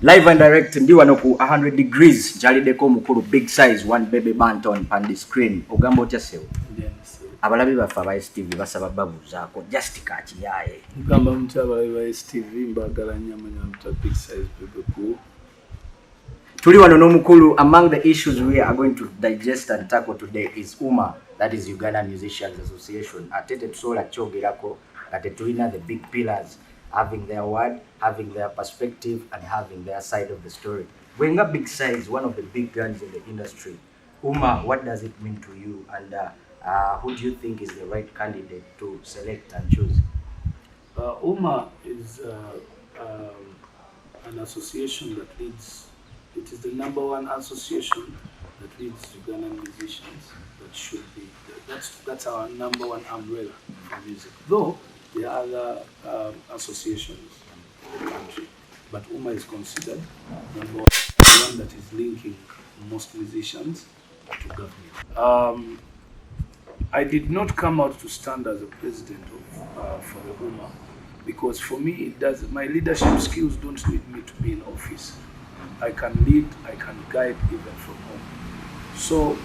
Live and direct ndi wano ku 100 degrees jalideko mukulu big size one Bebe Banton on the screen ogambo chasewo. Abalabi bafa ba STV basaba babuzaako just kachi yaye. Mugamba mtu abalabi ba STV mbagala nyamanya mtu big size Bebe ku. Tuli wano n'omukulu. Among the issues we are going to digest and tackle today is UMA, that is Uganda Musicians Association. Atete tusobola kyogerako kati tulina the big pillars, having their word, having their perspective, and having their side of the story. Going up big size, one of the big guns in the industry. UMA, what does it mean to you, and who do you think is the right candidate to select and choose? UMA is an association that leads. It is the #1 association that leads Ugandan musicians. That should be. That's our #1 umbrella for music. Though there are other associations in the country, but UMA is considered #1 that is linking most musicians to government. I did not come out to stand as a president for the UMA because for me my leadership skills don't need me to be in office. I can lead, I can guide even from home. So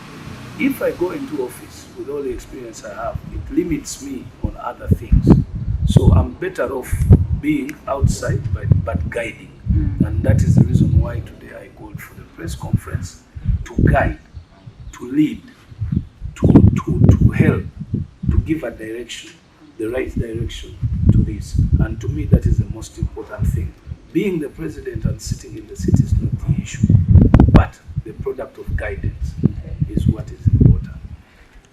if I go into office with all the experience I have, it limits me on other things. So I'm better off being outside but guiding. And that is the reason why today I called for the press conference to guide, to lead, to help, to give a direction, the right direction to this. And to me that is the most important thing. Being the president and sitting in the seat is not the issue, but the product of guidance is what is important.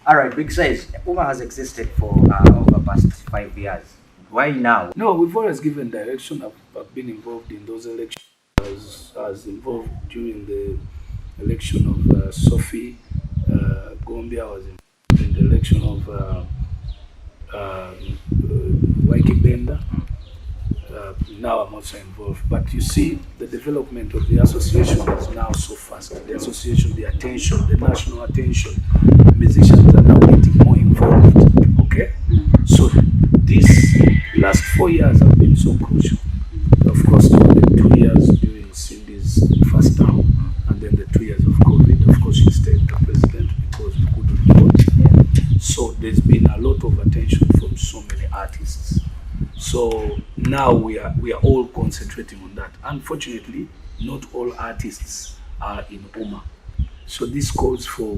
All right, big size. UMA has existed for over the past 5 years. Why now? No, we've always given direction. I've been involved in those elections. I was involved during the election of Sophie Gombia. I was in the election of Waiki Benda. Now I'm also involved, but you see the development of the association is now so fast. The association, the attention, the national attention, musicians are now getting more involved. Okay, so these last 4 years have been so crucial. Of course, the 2 years during Cindy's first term, and then the 2 years of COVID. Of course, she stayed the president because we couldn't vote. So there's been a lot of attention from so many artists. So now we are all concentrating on that. Unfortunately, not all artists are in UMA. So this calls for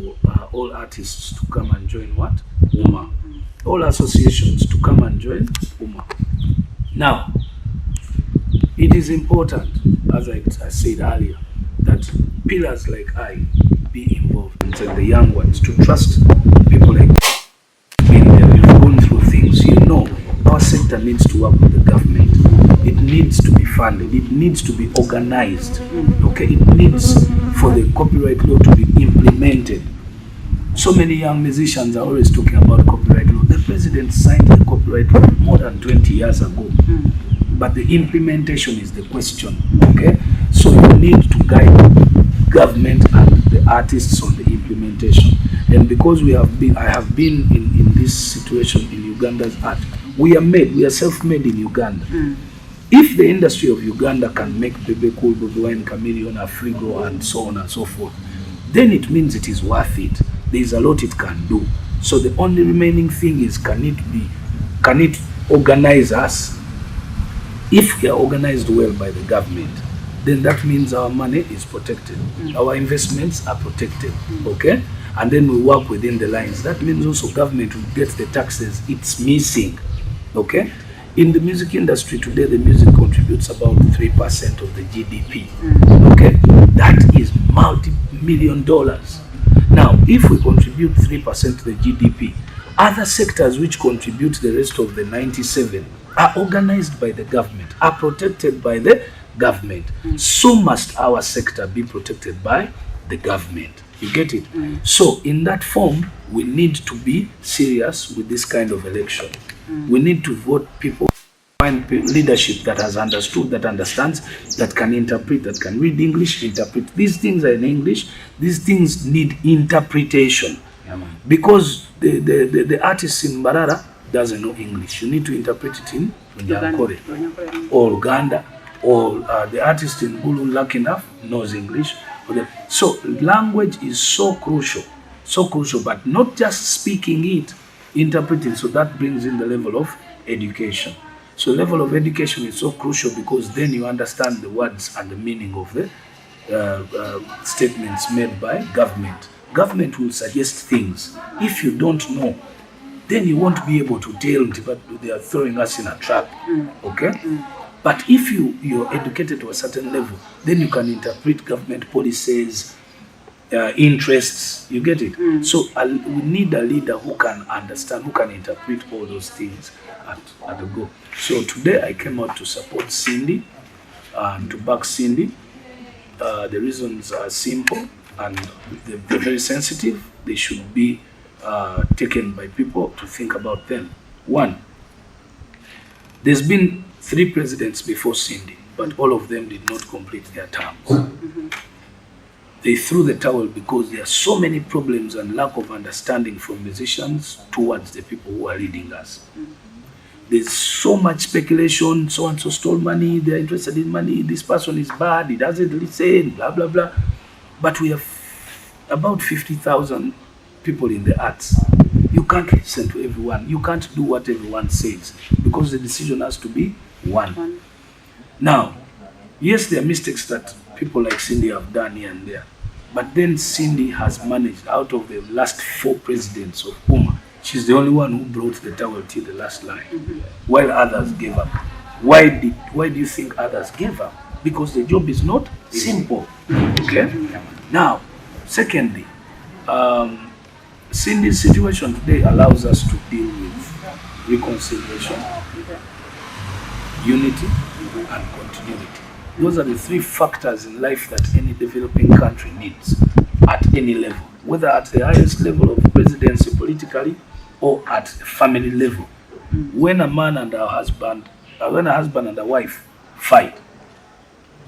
all artists to come and join what? UMA. All associations to come and join UMA. Now, it is important, as I said earlier, that pillars like I be involved and the young ones to trust people like me. We've gone through things, our sector needs to work with the government. It needs to be funded. It needs to be organized. Okay, it needs for the copyright law to be implemented. So many young musicians are always talking about copyright law. The president signed the copyright law more than 20 years ago. But the implementation is the question. Okay, so you need to guide government and the artists on the implementation. And because I have been in this situation in Uganda's art. We are self-made in Uganda. If the industry of Uganda can make Bebe Cool, Bebe Wine, Chameleon, Afrigo, and so on and so forth, then it means it is worth it. There is a lot it can do. So the only remaining thing is, can it organize us? If we are organized well by the government, then that means our money is protected. Our investments are protected. Okay? And then we work within the lines. That means also government will get the taxes it's missing. Okay? In the music industry today, the music contributes about 3% of the GDP. Okay? That is multi-million dollars. Now, if we contribute 3% to the GDP, other sectors which contribute the rest of the 97 are organized by the government, are protected by the government. So must our sector be protected by the government. You get it? So in that form, we need to be serious with this kind of election. We need to vote people, find leadership that has understood, that understands, that can interpret, that can read English, interpret. These things are in English. These things need interpretation. Because the artist in Mbarara doesn't know English. You need to interpret it in Nyankore or Uganda or the artist in Bulu, lucky enough, knows English. So language is so crucial, but not just speaking it, interpreting. So that brings in the level of education. So level of education is so crucial because then you understand the words and the meaning of the statements made by government. Government will suggest things. If you don't know, then you won't be able to tell, but they are throwing us in a trap. Okay? But if you're educated to a certain level, then you can interpret government policies, interests. You get it? So we need a leader who can understand, who can interpret all those things at the go. So today I came out to support Cindy and to back Cindy. The reasons are simple and they're very sensitive. They should be taken by people to think about them. One, there's been 3 presidents before Cindy, but all of them did not complete their terms. They threw the towel because there are so many problems and lack of understanding from musicians towards the people who are leading us. There's so much speculation, so-and-so stole money, they're interested in money, this person is bad, he doesn't listen, blah, blah, blah. But we have about 50,000 people in the arts. You can't listen to everyone. You can't do what everyone says because the decision has to be one. Now, yes, there are mistakes that people like Cindy have done here and there. But then Cindy has managed, out of the last 4 presidents of Puma, she's the only one who brought the towel till the last line, while others gave up. Why do you think others gave up? Because the job is not simple. Okay? Now, secondly, Cindy's situation today allows us to deal with reconciliation, unity, and continuity. Those are the 3 factors in life that any developing country needs at any level, whether at the highest level of presidency politically or at family level. When a man and a husband, when a husband and a wife fight,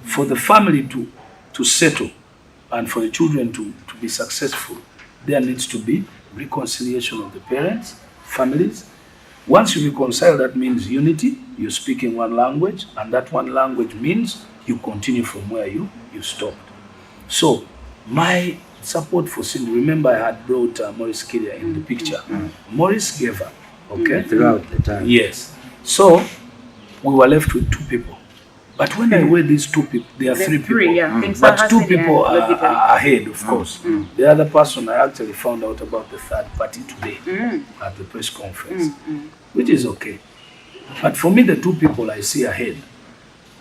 for the family to settle and for the children to be successful, there needs to be reconciliation of the parents, families. Once you reconcile, that means unity, you speak in one language, and that one language means you continue from where you stopped. So my support for Cindy, remember I had brought Maurice Kiria in the picture. Maurice gave up, okay? Throughout the time. Yes. So we were left with 2 people. But when I weigh these 2 people, there are 3 people. But 2 people are ahead, of course. The other person, I actually found out about the 3rd party today at the press conference, which is okay. But for me, the 2 people I see ahead,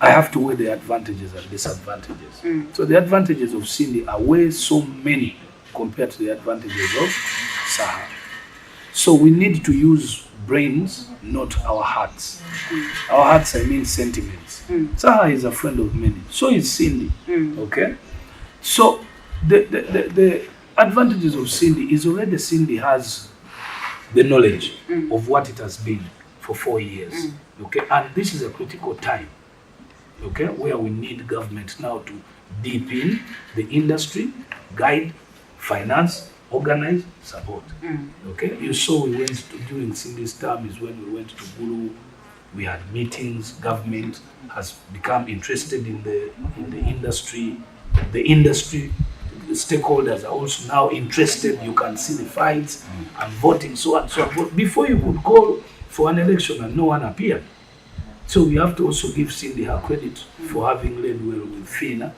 I have to weigh the advantages and disadvantages. So the advantages of Cindy are way so many compared to the advantages of Saha. So we need to use brains, not our hearts. Our hearts, I mean sentiments. Saha is a friend of many. So is Cindy. Okay? So the advantages of Cindy is already Cindy has the knowledge of what it has been for 4 years. Okay? And this is a critical time. Okay? Where we need government now to deepen the industry, guide, finance, organize, support. Okay? You saw we went to, during Cindy's term is when we went to Bulu, we had meetings, government has become interested in the industry. The industry, the stakeholders are also now interested. You can see the fights and voting, so on, so on. But before you could call for an election and no one appeared. So we have to also give Cindy her credit for having led well with FINA.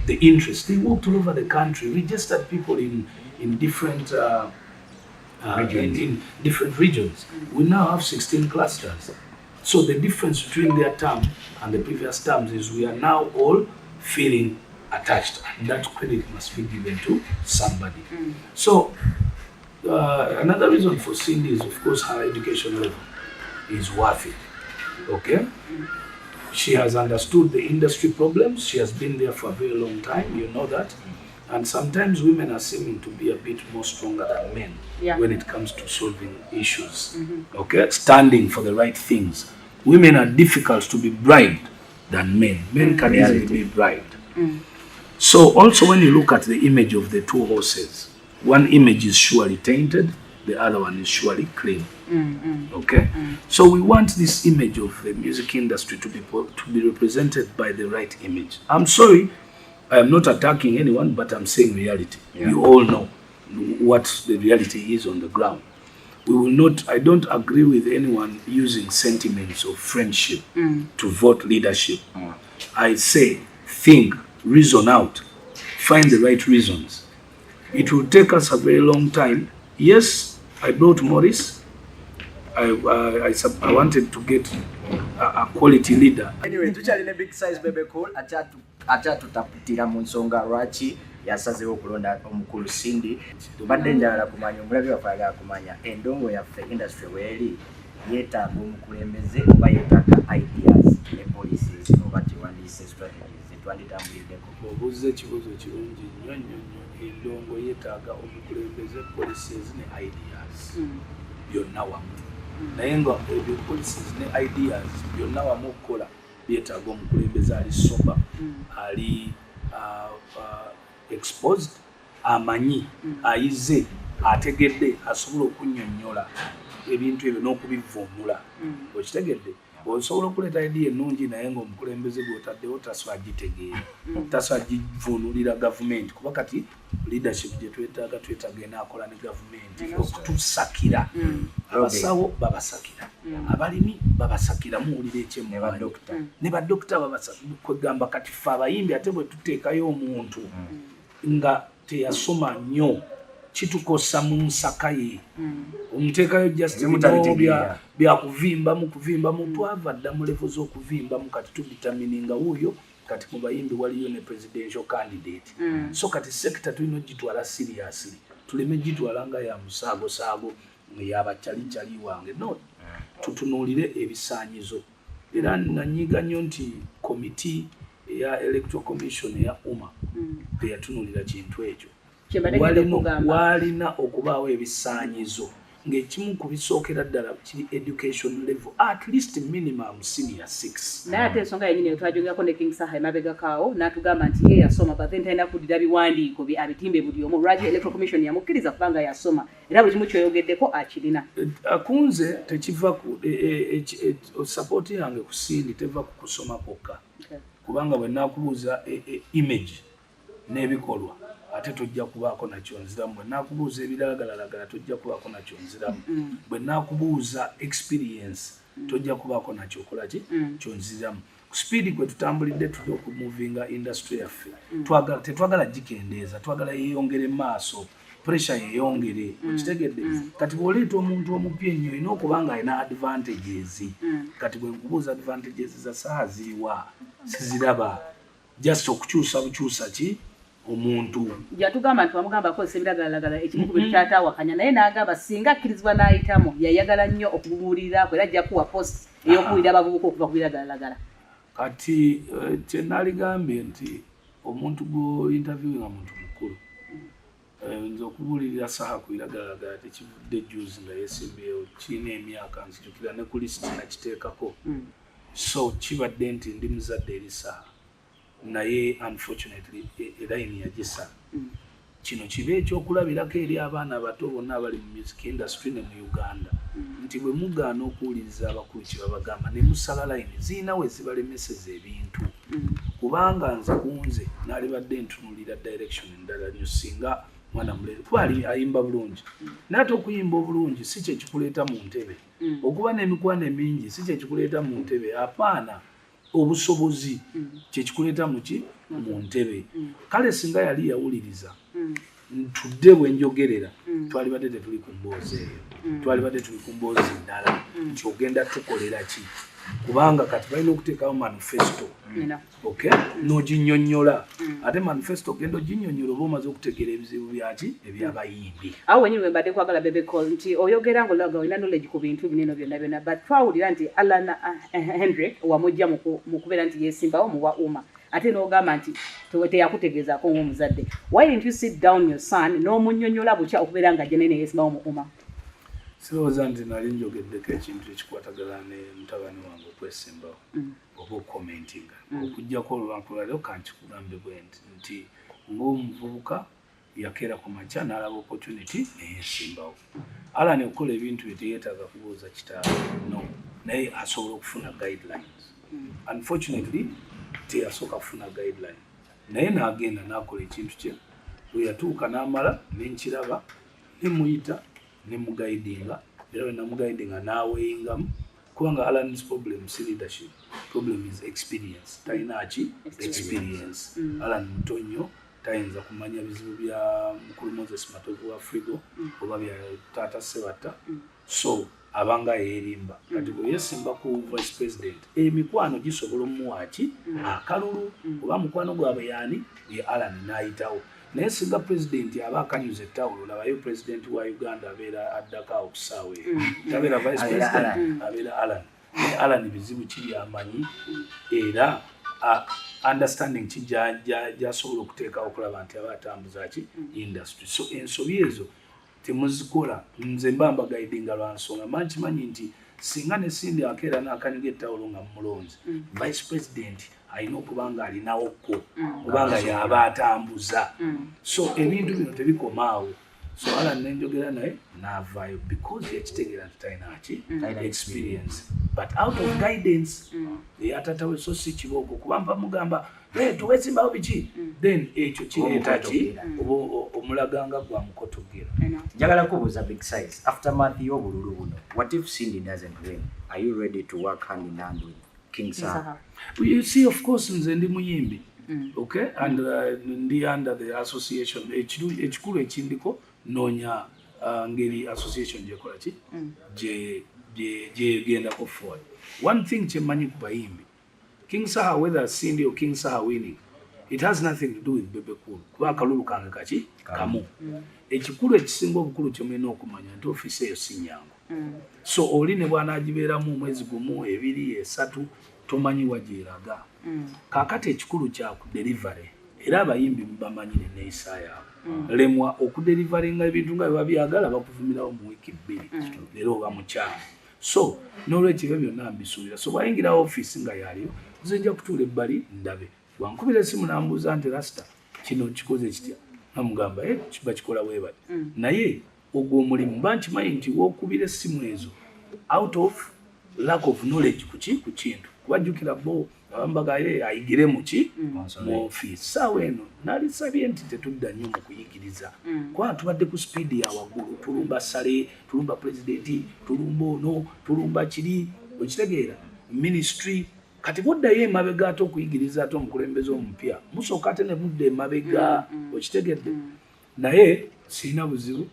The interest, they walked all over the country, registered people in different in different regions. We now have 16 clusters. So the difference between their term and the previous terms is we are now all feeling attached, and that credit must be given to somebody. So another reason for Cindy is, of course, her education level is worth it. Okay? She has understood the industry problems. She has been there for a very long time. You know that. And sometimes women are seeming to be a bit more stronger than men when it comes to solving issues. Okay? Standing for the right things. Women are difficult to be bribed than men. Men can easily be bribed. So also when you look at the image of the 2 horses, one image is surely tainted the other one is surely clean. Okay? So we want this image of the music industry to be represented by the right image. I'm sorry, I am not attacking anyone, but I'm saying reality. Yeah. You all know what the reality is on the ground. We will not, I don't agree with anyone using sentiments of friendship to vote leadership. I say, think, reason out, find the right reasons. It will take us a very long time. Yes, I brought Maurice. I wanted to get a quality leader. Anyway, tuchali ne big size Bebe call achatu taputira mu nsonga lwaki yasazeewo okulonda omukulu Cindy. Tubadde njagala kumanya omulabi wafaaga kumanya endongo yaffe industry weeri yeetaaga omukulembeze oba yeetaaga ideas ne policies oba tewandiise strategies zetwanditambuliddeko. Obuuza ekibuuzo kirungi nnyo nnyo nnyo. Endongo yeetaaga omukulembeze, policies ne ideas byonna wamu. Naye nga ebyo policies ne ideas byonna wamu okukola byetaaga omukulembeze ali sober, ali exposed, amanyi, ayize, ategedde, asobola okunnyonnyola ebintu ebyo n'okubivvuunula. Okitegedde? Osobola okuleeta idea ennungi naye ng'omukulembeze gw'otaddewo tasobola gitegeera, tasobola givvuunulira gavumenti, kuba kati leadership gye twetaaga enaakola ne gavumenti okutusakira. Abasawo babasakira, abalimi babasakira, muwulira ekyemmwanyi ne badokita babasakira. Kwegamba kati ffe abayimbi ate bwe tuteekayo omuntu nga teyasoma nnyo kitukosa mu nsaka ye. Omuteekayo just byakuvimbamu twava dda mu level z'okuvimbamu kati tuditamininga wuuyo kati mu bayimbi waliyo ne presidential candidate. So kati sector tulina gitwala seriously, tuleme gitwala nga ya musaago y'abakyalikyali wange. No, tutunuulire ebisaanyizo. Era nanyiga nnyo nti komiti eya electoral commission eya UMA teyatunuulira kintu ekyo. Walina okubaawo ebisaanyizo ng'ekimu ku bisookera ddala kiri education level, at least minimum senior 6. Naye ate ensonga yennyini twajogerako ne King Saha emabegakaawo n'atugamba nti ye yasoma but then talina kuddira biwandiiko abitimbe buli omu. Lwaki electoral commission yamukkiriza kubanga yasoma era buli kimu kyoyogeddeko akirina. Akunze tekiva ku support yange ku Cindy teva ku kusoma kwokka. Kubanga bwe naakubuuza image n'ebikolwa ate tojja kubaako nakyo nziramu. Bwe naakubuuza ebiragalalagala tojja kubaako nakyo nziramu. Bwe naakubuuza experience tojja kubaako nakyo okola ki kyonziramu. Ku speed kwe tutambulidde tuli okumuvinga industry yaffe tetwagala gikendeeza, twagala yeeyongere maaso, pressure yeeyongere. Okitegedde? Kati bw'oleeta omuntu omupya ennyo olina okuba nga alina advantages. Kati bwe nkubuuza advantages za Saha ziriwa? Siziraba. Just okukyusa bukyusa ki omuntu. Yatugamba nti wamugamba akozesa ebiragalalagala ekimu ku bintu kyataawakanya, naye n'agamba singa akkirizibwa n'ayitamu yayagala nnyo okubuulirako era ajja kuwa post ey'okuwulira abavubuka okuva ku biragalalagala. Kati kye naligambye nti omuntu gw'ointerview nga muntu mukulu nze okubuulirira Saha ku biragalalagala tekivudde juzi nga yeesimbyewo, kirina emyaka nzijukira ne ku lisiti nakiteekako. So kibadde nti ndi muzadde eri Saha naye unfortunately line yagisa. Kino kibe ekyokulabirako eri abaana abato bonna abali mu music industry ne mu Uganda nti bwe mugaana okuwuliriza abakulu kye babagamba ne musala line ziina we zibalemeseza ebintu. Kubanga nze kunze naalibadde ntunuulira direction endala nnyo singa mwana mulere kuba ayimba bulungi. Naate okuyimba obulungi si kye kikuleeta mu ntebe, okuba n'emikwano emingi si kye kikuleeta mu ntebe. Apaana obusobozi kye kikuleeta mu ntebe. Kale singa yali yawuliriza ntudde bwe njogerera twalibadde tetuli ku mboozi eyo, twalibadde tuli ku mboozi endala nti ogenda tukolera ki. Kubanga kati balina okuteekawo manifesto, okay, n'oginnyonnyola. Ate manifesto ogenda oginnyonnyola oba omaze okutegeera ebizibu byaki ebyabayimbi. Awo wenyini bwe mbadde kwagala Bebe Call nti oyogera ng'olaga olina knowledge ku bintu binene byonna byonna, but twawulira nti Alan Hendrick wamujja mu kubeera nti yeesimbawo mu wa UMA ate n'ogamba nti teyakutegeezaako ng'omuzadde. Why didn't you sit down your son n'omunnyonnyola butya okubeera nga jenene yeesimbawo mu UMA? Sirowooza nti nali njogeddeko ekintu ekikwatagana ne mutabani wange okwesimbawo oba okukomentinga okuggyako olunaku lwaleero kankikugambe bwe nti ng'omuvubuka yakera ku makya n'alaba opportunity neyesimbawo. Alan okukola ebintu bye teyeetaaga kubuuza kitaawe no, naye asobola okufuna guidelines. Unfortunately teyasooka kufuna guideline, naye n'agenda n'akola ekintu kye. Bwe yatuuka n'amala nenkiraba nemuyita nemugaidinga, era bwe namugaidinga n'aweeyingamu, kubanga Alan's problem si leadership, problem is experience. Talina ki experience. Alan muto nnyo, tayinza kumanya bizibu bya mukulu Moses Matovu wa Frigo oba bya taata Sebata, so abanga yerimba. Kati bwe yesimba ku vice president, emikwano gisobola omuwa ki akalulu oba mukwano gwabe yani ye Alan n'ayitawo. Naye singa president aba akanyuza ettawulo, labayo president wa Uganda abeera addaka okusaawe, tabeera vice president, abeera Alan. Naye Alan bizibu kiri amanyi era understanding gy'asobola okuteekawo okulaba nti aba atambuza ki industry. So ensobi ezo temuzikola, nze mbamba guidinga lwa nsonga mankimanyi nti singa ne Sindi akeera n'akanyiga ettawulo nga mulonzi, vice president alina okuba nga alinawokko kubanga yaba atambuza. So ebintu bino tebikomaawo. So Alan nenjogera naye n'avaayo because yakitegeera nti talina ki experience, but out of guidance yatatawe so si kibooko kuba mpa mugamba tuwesimbawo biki, then ekyo kireeta ki omulaganga gwa mukotogera. Njagala kubuuza big size, aftermath y'obululu buno, what if Cindy doesn't win? Are you ready to work hand in hand with King Saha? You see, of course, nze ndi muyimbi, okay, and ndi under the association. Ekikulu ekindiko noonya ngeri association gyekola ki gyegendako forward. One thing kyemanyi ku bayimbi, King Saha, whether Cindy or King Saha winning, it has nothing to do with Bebe Cool. Kuba akalulu kange kaki kamu. Ekikulu ekisinga obukulu kyemulina okumanya nti ofiisi eyo si nnyangu. So oli ne bw'anaagibeeramu omwezi gumu, ebiri, esatu, tomanyi wagyeraga. Kaakati ekikulu kya ku delivery, era abayimbi bamanyire neeyisa yaabwe. Lemwa okudelivaringa ebintu nga biba byagala bakuvumirawo mu wiiki 2 leero oba mukyama. So n'olwekyo ebyo byonna mbisuubira. So bwayingira ofiisi nga yaliyo, nze nja kutuula ebbali ndabe. Wankubira essimu n'ambuuza nti Rasta kino kikoze kitya? Namugamba kiba kikola weebali. Naye ogwo omulimu mba nkimanyi nti wookubira essimu ezo out of lack of knowledge ku kintu. Kubajjukira bo abambagaye ayigire mu ofiisi. Saawa eno nalisabye nti tetudda nnyo mu kuyigiriza. Kuba tubadde ku speedi ya waggulu, tulumba Sale, tulumba president, tulumba ono, tulumba kiri, okitegeera ministry. Kati buddayo emabega ate okuyigiriza ate omukulembeze omupya, musooka ate ne mudda emabega, okitegedde. Naye sirina buzibu,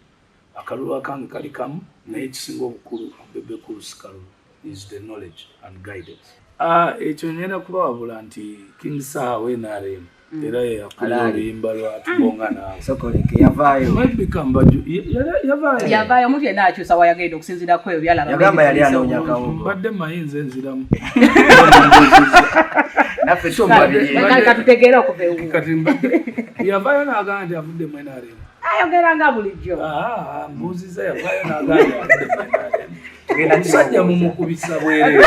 akalulu akange kali kamu, naye ekisinga obukulu Bebe Cool sikalulu is the knowledge and guidance. Ekyo ngenda kubawabula nti King Saha w'NRM era yakulira oluyimba lwatubonga naawe. Sokoleke yavaayo. Yavaayo omuntu yenna akyusa wayagenda okusinziirako ebyo byalaba. Yagamba yali anoonya kawungo. Mbadde mayinza enziramu. Naffe tumbadde. Katutegeera okuva ewu. Kati mbadde yavaayo n'agamba nti avudde mu NRM. Ayogera nga bulijjo. Mbuuziza yavaayo n'agamba nti avudde mu NRM. Omusajja mumukubisa bwereere.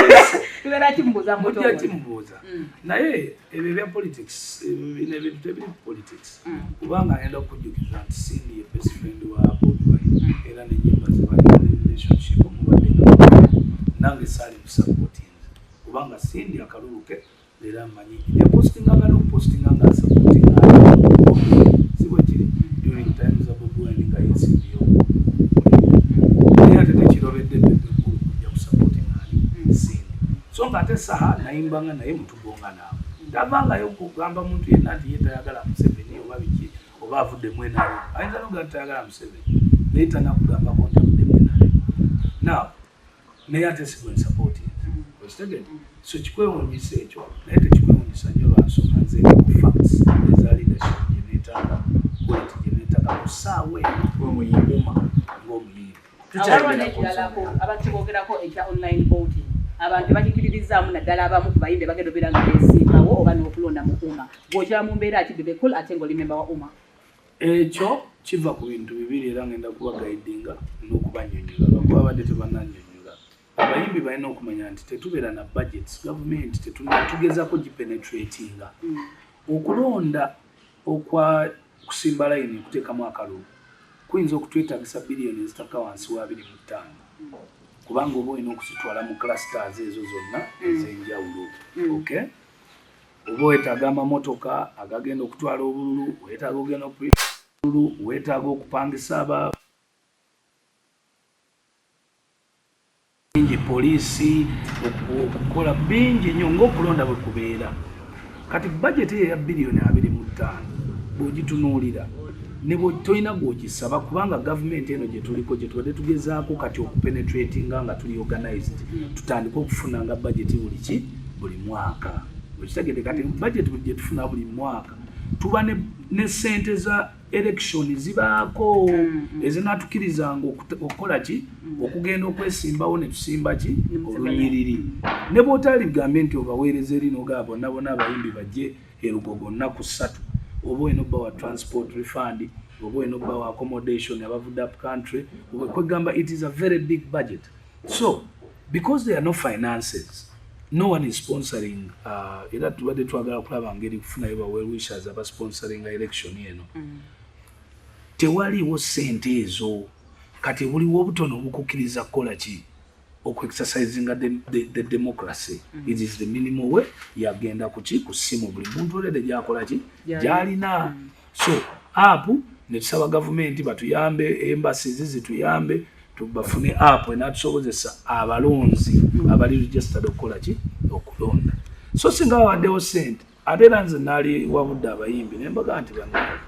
Tubeera kimubuuza muto. Mujja kimubuuza. Naye ebyo bya politics, ebintu ebiri politics. Kubanga ayenda okujjukiza nti Cindy ye best friend wa Bobi Wine. Era n'ennyimba ze balina relationship omubadde nga nange saali musapootinze. Kubanga Cindy akalulu ke era amanyi. Yapostinganga n'okupostinganga asapootinga. Si bwe kiri during times of Bobi Wine nga yeesimbyeyo. Naye ate tekirobedde Bebe Cool kujja kusapootinga Cindy. So ngate Saha nayimbanga naye mutubonga naawe. Tavangayo kugamba muntu yenna nti ye tayagala Museveni oba biki oba avudde mu NRM. Ayinza n'okugamba tayagala Museveni naye tanakugambako nti avudde mu NRM. Now naye ate si gwe nsapootinze. Okitegedde? So kikwewuunyisa ekyo naye tekikwewuunyisa nnyo lwa nsonga nze ku facts eza leadership gye neetaaga quality gye neetaaga ku ssaawa eno ng'omuyimbi. Awaliwo n'ekiralako abakibogerako ekya online voting. Abantu bakikiririzaamu naddala abamu ku bayimbi bagenda obeera nga beesimbawo oba n'okulonda mu UMA. Bw'okyala mu mbeera ki Bebe Cool ate ng'oli memba wa UMA? Ekyo kiva ku bintu bibiri era ngenda kubagaidinga n'okubannyonnyola lwakuba abadde tebannannyonnyola. Abayimbi balina okumanya nti tetubeera na budgets, gavumenti tetugezaako gipenetratinga. Okulonda okwa okusimba layini okuteekamu akalulu kuyinza okutwetagisa biliyoni ezitaka wansi wa 25 kubanga oba olina okuzitwala mu clusters ezo zonna ez'enjawulo. Okay, oba wetaaga amamotoka agagenda okutwala obululu, wetaaga okugenda obululu, wetaaga okupangisa bingi poliisi, okukola bingi nnyo ng'okulonda bwe kubeera. Kati budget ya biliyoni 25 bw'ogitunuulira ne bwe tolina gw'ogisaba kubanga gavumenti eno gye tuliko gye tubadde tugezaako kati okupenetratinga nga tuli organized tutandika okufuna nga budget buli mwaka. Wekitegedde kati budget gye tufuna buli mwaka tuba ne ssente za election zibaako ezinatukirizanga okukola ki okugenda okwesimbawo ne tusimba ki olunyiriri. Ne bw'otali bigambe nti obaweereza eri n'ogaba bonna bonna abayimbi bajje erugogo nnaku 3 oba olina obba wa transport refund oba olina obba wa accommodation abavudde up country kwegamba it is a very big budget. So because there are no finances, no one is sponsoring era tubadde twagala okulaba ngeri kufunayo ba well wishers aba sponsoring election eno. Tewaliwo ssente ezo kati buliwo obutono obukukkiriza kukola ki okexercisinga the democracy. It is the minimum way yagenda kuki kusimu buli muntu olede gyakola ki gyalina. So app ne tusaba gavumenti batuyambe, embassies zituyambe tubafune app enatusobozesa abalonzi abali registered okukola ki okulonda. So singa waddewo ssente ate era nze naali wabudde abayimbi ne mbaga nti bannange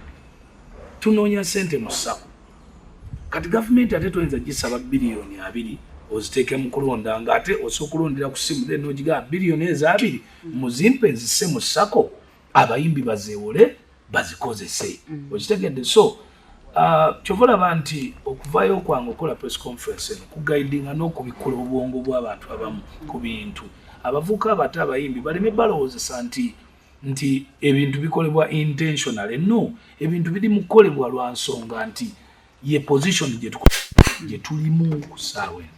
tunoonya ssente mu ssako. Kati gavumenti ate toyinza gisaba biliyoni 2 oziteeke mu kulonda nga ate osokulondera ku simu then ogiga biliyoni ezo 2 muzimpe nzise mu ssako abayimbi bazeewole bazikozese. Okitegedde? So kyovalaba nti okuvayo kwange okola press conference eno kugaidinga n'okubikola obwongo bw'abantu abamu ku bintu abavuka abato abayimbi baleme balowoozesa nti ebintu bikolebwa intentionally. No, ebintu biri mu kukolebwa lwa nsonga nti ye position gye tulimu ku ssaawa eno.